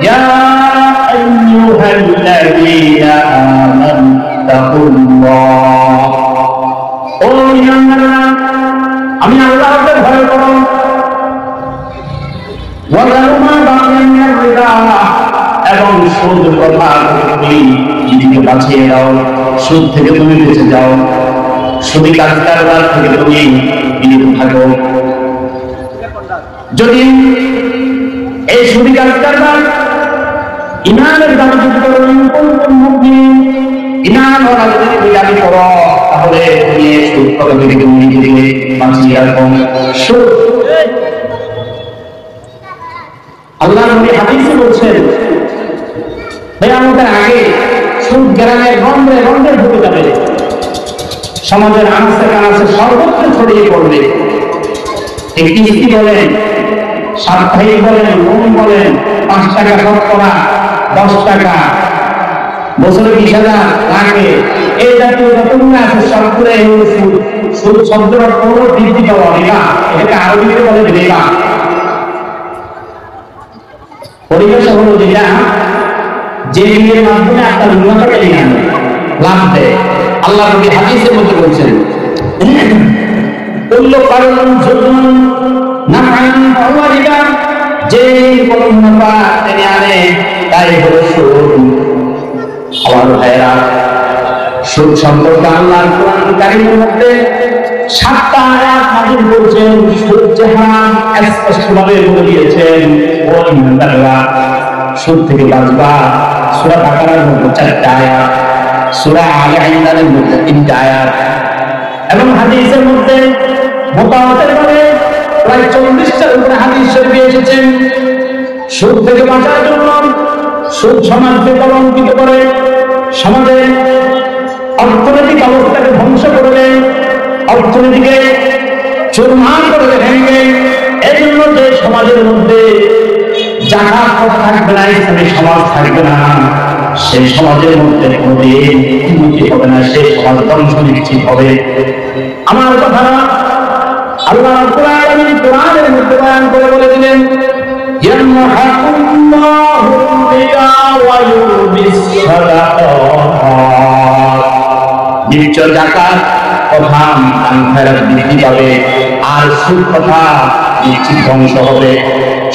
ইয়া আইয়ুহাল্লাযীনা আমানু তাকুল্লাহ, ও ঈমানদাররা আমি আল্লাহকে ভয় করো। ওয়া যারু মা বাকিয়া মিনার রিবা, এবং সুদ প্রথা থেকে নিজেকে বাঁচিয়ে দাও, সুদ থেকে তুমি বেঁচে যাও, সুদী কাজকারবার থেকে তুমি বিরত থাকো। যদি এই সুদী কাজকারবার ইমানের দাবি করো, ইমান ওরা যদি তুমি দাবি করো, তাহলে তুমি এই সুদ প্রথা থেকে তুমি নিজেকে বাঁচিয়ে রাখো। সুদ আল্লাহ নবী হাদিসে বলছেন কিয়ামতের আগে সুদ গ্রামের রন্ধ্রে রন্ধ্রে ঢুকে যাবে, সমাজের আনাচে কানাচে সর্বত্র ছড়িয়ে পড়বে। কিস্তি বলেন, সাপ্তাহিক বলেন, লোন বলেন, 5 টাকা শতকরা, 10 টাকা, বছরে 20,000, লাখে, এই জাতীয় যতগুলো আছে সবগুলো সুদ। সুদ শব্দটা কোনো বৃদ্ধি পাওয়া রিবা, এটাকে আরবিতে বলে রিবা। পরিবেশ হলো যেটা যে ঋণের মাধ্যমে আপনার উন্নতকে লাভ দেয়। আল্লাহ নবী হাদিসের মধ্যে বলছেন কুল্লু কারুন যুদুন নাফআন ফাহুয়া রিবা, যে কোনো মুনাফা টেনে আনে তাই হলো সুদ। আমার ভাইরা, সুদ সম্পর্কে আল্লাহর কোরআন কারীমের মধ্যে 7টা আয়াত নাযিল করেছেন। সুদ যে হারাম স্পষ্টভাবে বলে দিয়েছেন। ও ঈমানদাররা, সুদ থেকে বাঁচবা। সূরা বাকারার মধ্যে 4টা আয়াত, সূরা আলে ইমরানের মধ্যে 3টা আয়াত, এবং হাদিসের মধ্যে মুতাওয়াতির ভাবে প্রায় 40টার উপরে হাদিস শরীফে এসেছে। সুদ থেকে বাঁচার জন্য সুদ সমাজকে কলঙ্কিত করে, সমাজের অর্থনৈতিক অবস্থাকে ধ্বংস করবে, অর্থনীতিকে চুরমার করে ভেঙে। এই জন্য যে সমাজের মধ্যে জাকাত প্রথা থাকবে না, ইসলামী সমাজ থাকবে না, সেই সমাজের মধ্যে কোনদিন উন্নতি হবে না, সেই সমাজ ধ্বংস নিশ্চিত হবে। আমার কথা আল্লাহ রাব্বুল আলামিন কোরআনের মধ্যে বয়ান করে বলে দিলেন, ইয়ামহাকুল্লাহু রিবা ওয়া ইউরবিস সাদাকাত, নিশ্চয় জাকাত প্রথা দান খয়রাত বৃদ্ধি পাবে, আর সুদ প্রথা নিশ্চিত ধ্বংস হবে।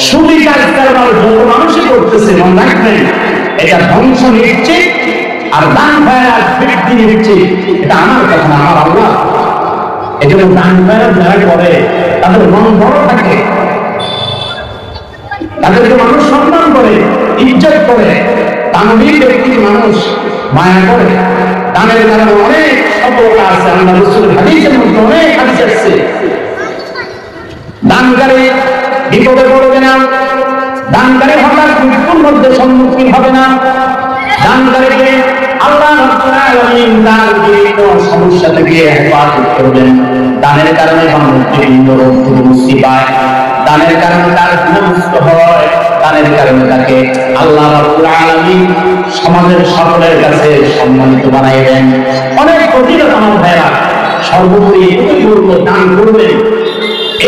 সুদী কাজকারবার যত মানুষই করতেছে, মনে রাখবেন এটা ধ্বংস নিশ্চিত, আর দান খয়রাত বৃদ্ধি নিশ্চিত। এটা আমার কথা না, আমার আল্লাহ। এই জন্য দান খয়রাত যারা করে তাদের মন বড় থাকে, তাদেরকে মানুষ সম্মান করে, ইজ্জত করে, দানবীর ব্যক্তি মানুষ মায়া করে। দানের কারণে অনেক সফলতা আছে। আল্লাহ রাসূলের হাদিসের মধ্যে অনেক হাদিস আছে। দানকারী বিপদে পড়বে না, দানকারী হঠাৎ মৃত্যুর মধ্যে সম্মুখীন হবে না, দানকারীকে আল্লাহ রাব্বুল আলামিন তার বিভিন্ন সমস্যা থেকে হেফাজত করবেন। দানের কারণে মানুষ বিভিন্ন রোগ থেকে মুক্তি পায়, দানের কারণে তার গুণমুক্ত হয়, দানের কারণে তাকে আল্লাহ রাব্বুল আলামিন সমাজের সকলের কাছে সম্মানিত বানাই দেন। অনেক ফজিলত আমার ভাইরা, সর্বোপরি এটুকুই বলবো, দান করবেন।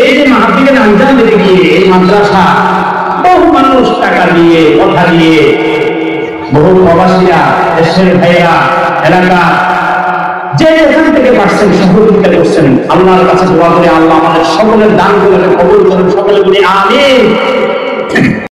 এই যে মাহফিলের আঞ্জাম দিতে গিয়ে এই মাদ্রাসা বহু মানুষ টাকা দিয়ে, কথা দিয়ে, বহু প্রবাসীরা, দেশের ভাইরা, এলাকা যে এখান থেকে পারছেন সহযোগিতা করছেন, আল্লাহর কাছে দোয়া করে আল্লাহ আমাদের সকলের দানগুলোকে কবুল করেন। সকলে বলি আমিন।